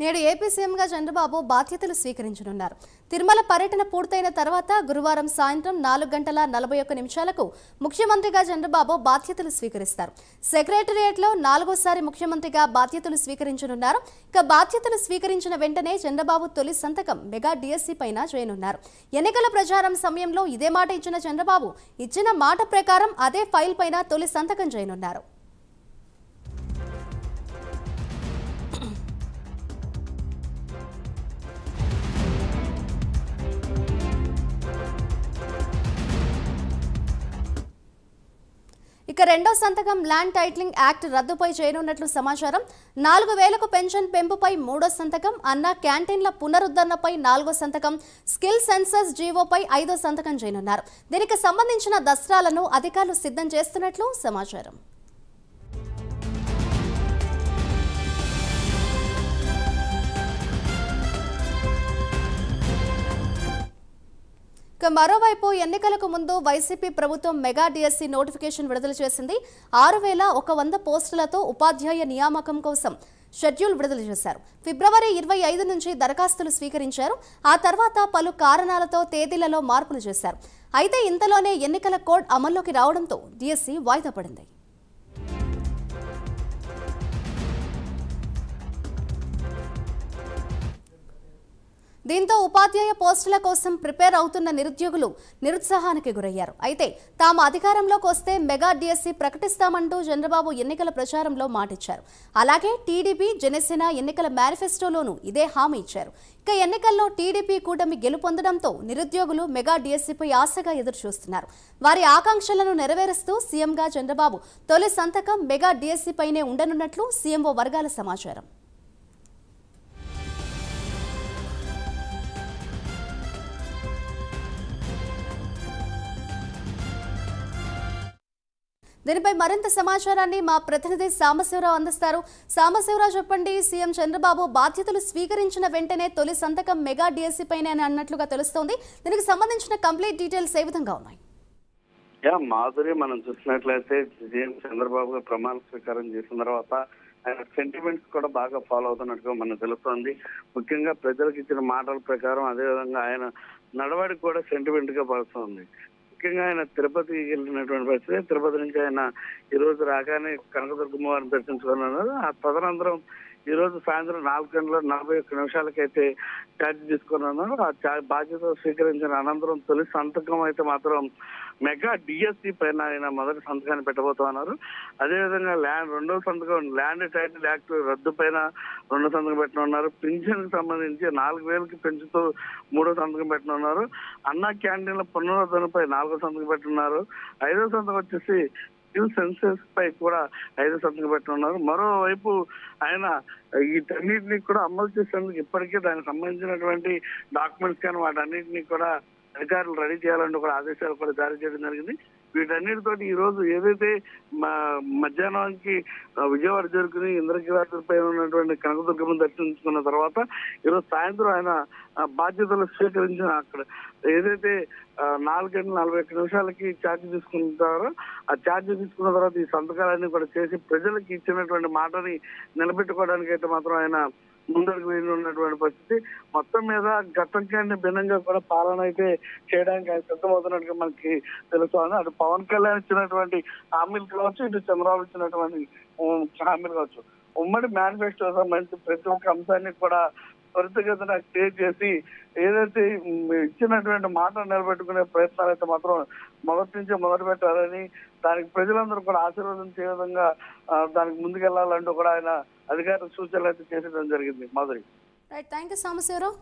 నేడు ఏపీ సీఎంగా చంద్రబాబు బాధ్యతలు స్వీకరించనున్నారు. తిరుమల పర్యటన పూర్తయిన తర్వాత గురువారం సాయంత్రం 4:41 ముఖ్యమంత్రిగా చంద్రబాబు బాధ్యతలు స్వీకరిస్తారు. సెక్రటేరియట్లో 4వసారి ముఖ్యమంత్రిగా బాధ్యతలు స్వీకరించనున్నారు. ఇక బాధ్యతలు స్వీకరించిన వెంటనే చంద్రబాబు తొలి సంతకం మెగా డిఎస్సీ పైన చేయనున్నారు. ఎన్నికల ప్రచారం సమయంలో ఇదే మాట ఇచ్చిన చంద్రబాబు ఇచ్చిన మాట ప్రకారం అదే ఫైల్ పైన తొలి సంతకం చేయనున్నారు. ఇక రెండో సంతకం ల్యాండ్ టైటిలింగ్ యాక్ట్ రద్దుపై చేయనున్నట్లు సమాచారం. 4000కు పెన్షన్ పెంపుపై మూడో సంతకం, అన్న క్యాంటీన్ల పునరుద్ధరణపై 4వ సంతకం, స్కిల్ సెన్సస్ జీవోపై 5వ సంతకం చేయనున్నారు. దీనికి సంబంధించిన దస్త్రాలను అధికారులు సిద్ధం చేస్తున్నట్లు సమాచారం. మరోవైపు ఎన్నికలకు ముందు వైసీపీ ప్రభుత్వం మెగా డిఎస్సీ నోటిఫికేషన్ విడుదల చేసింది. 6100 పోస్టులతో ఉపాధ్యాయ నియామకం కోసం షెడ్యూల్ విడుదల చేశారు. ఫిబ్రవరి 25 నుంచి దరఖాస్తులు స్వీకరించారు. ఆ తర్వాత పలు కారణాలతో తేదీలలో మార్పులు చేశారు. అయితే ఇంతలోనే ఎన్నికల కోడ్ అమల్లోకి రావడంతో డిఎస్సీ వాయిదా పడింది. దీంతో ఉపాధ్యాయ పోస్టుల కోసం ప్రిపేర్ అవుతున్న నిరుద్యోగులు నిరుత్సాహానికి గురయ్యారు. అయితే తాము అధికారంలోకి వస్తే మెగా డిఎస్సీ ప్రకటిస్తామంటూ చంద్రబాబు ఎన్నికల ప్రచారంలో మాటిచ్చారు. అలాగే టీడీపీ జనసేన ఎన్నికల మేనిఫెస్టోలోనూ ఇదే హామీ ఇచ్చారు. ఇక ఎన్నికల్లో టీడీపీ కూటమి గెలుపొందడంతో నిరుద్యోగులు మెగా డిఎస్సీపై ఆశగా ఎదురుచూస్తున్నారు. వారి ఆకాంక్షలను నెరవేరుస్తూ సీఎంగా చంద్రబాబు తొలి సంతకం మెగా డిఎస్సీ పైనే ఉండనున్నట్లు సీఎంఓ వర్గాల సమాచారం. దీనిపై మరింత సమాచారాన్ని మా ప్రతినిధి సాంబశివరావు అందిస్తారు. సాంబశివరావు, చెప్పండి. సీఎం చంద్రబాబు బాధ్యతలు స్వీకరించిన వెంటనే తొలి సంతకం మెగా డిఎస్సీ పైన అన్నట్లుగా తెలుస్తోంది. దీనికి సంబంధించిన కంప్లీట్ డీటెయిల్స్ ఏ విధంగా ఉన్నాయి? మాధురి, మనం చూసినట్లయితే సీఎం చంద్రబాబు ప్రమాణ స్వీకారం చేసిన తర్వాత ఆయన సెంటిమెంట్స్ కూడా బాగా ఫాలో అవుతున్నట్టుగా మనకు తెలుస్తోంది. ముఖ్యంగా ప్రజలకు ఇచ్చిన మాటల ప్రకారం అదేవిధంగా ఆయన నడవడికి కూడా సెంటిమెంట్ గా పడుతుంది. ముఖ్యంగా ఆయన తిరుపతికి వెళ్ళినటువంటి పరిస్థితి. తిరుపతి నుంచి ఆయన ఈ రోజు రాగానే కనకదుర్గమ్మ వారిని దర్శించుకున్నారు. ఆ తదనంతరం ఈ రోజు సాయంత్రం 4:41 ఛార్జ్ తీసుకున్నారు. ఆ బాధ్యత స్వీకరించిన అనంతరం తొలి సంతకం అయితే మాత్రం మెగా డిఎస్సీ పైన ఆయన మొదటి సంతకాన్ని పెట్టబోతున్నారు. అదేవిధంగా రెండవ సంతకం ల్యాండ్ టైటిల్ యాక్ట్ రద్దు పైన రెండో సంతకం పెట్టనున్నారు. పింఛన్ కి సంబంధించి 4000కి పెంచుతూ మూడో సంతకం పెట్టనున్నారు. అన్న క్యాంటీన్ల పునరుద్ధరణపై 4వ సంతకం పెట్టున్నారు. 5వ సంతకం వచ్చేసి స్కిల్ సెన్సస్ పై కూడా 5వ సంతకం పెట్టనున్నారు. మరోవైపు ఆయన వీటన్నిటిని కూడా అమలు చేసేందుకు ఇప్పటికే దానికి సంబంధించినటువంటి డాక్యుమెంట్స్ కానీ వాటన్నిటిని కూడా అధికారులు రెడీ చేయాలంటూ కూడా ఆదేశాలు కూడా జారీ చేయడం జరిగింది. వీటన్నిటితో ఈ రోజు ఏదైతే మధ్యాహ్నానికి విజయవాడ జరుగుకుని ఇంద్రకీలాద్రిపై ఉన్నటువంటి కనకదుర్గమ్మ దర్శించుకున్న తర్వాత ఈరోజు సాయంత్రం ఆయన బాధ్యతలు స్వీకరించిన అక్కడ ఏదైతే 4:41 ఛార్జ్ తీసుకుంటారో ఆ ఛార్జ్ తీసుకున్న తర్వాత ఈ సంతకాలన్నీ కూడా చేసి ప్రజలకు ఇచ్చినటువంటి మాటని నిలబెట్టుకోవడానికి అయితే మాత్రం ఆయన ముందరికి వెళ్ళి ఉన్నటువంటి పరిస్థితి. మొత్తం మీద గతంకాన్ని భిన్నంగా కూడా పాలన అయితే చేయడానికి ఆయన సిద్ధమవుతున్నట్టుగా మనకి తెలుస్తోంది. అటు పవన్ కళ్యాణ్ ఇచ్చినటువంటి హామీలు కావచ్చు, ఇటు చంద్రబాబు ఇచ్చినటువంటి హామీలు కావచ్చు, ఉమ్మడి మేనిఫెస్టో సంబంధించి ప్రతి ఒక్క అంశాన్ని కూడా త్వరితగతిన క్రియేట్ చేసి ఏదైతే ఇచ్చినటువంటి మాట నిలబెట్టుకునే ప్రయత్నాలు అయితే మాత్రం మొదటి పెట్టాలని, దానికి ప్రజలందరూ కూడా ఆశీర్వదించే విధంగా దానికి ముందుకెళ్లాలంటూ కూడా ఆయన అధికారులకు సూచనలు అయితే చేసడం జరిగింది. Madhuri, right, thank you Sambasivarao.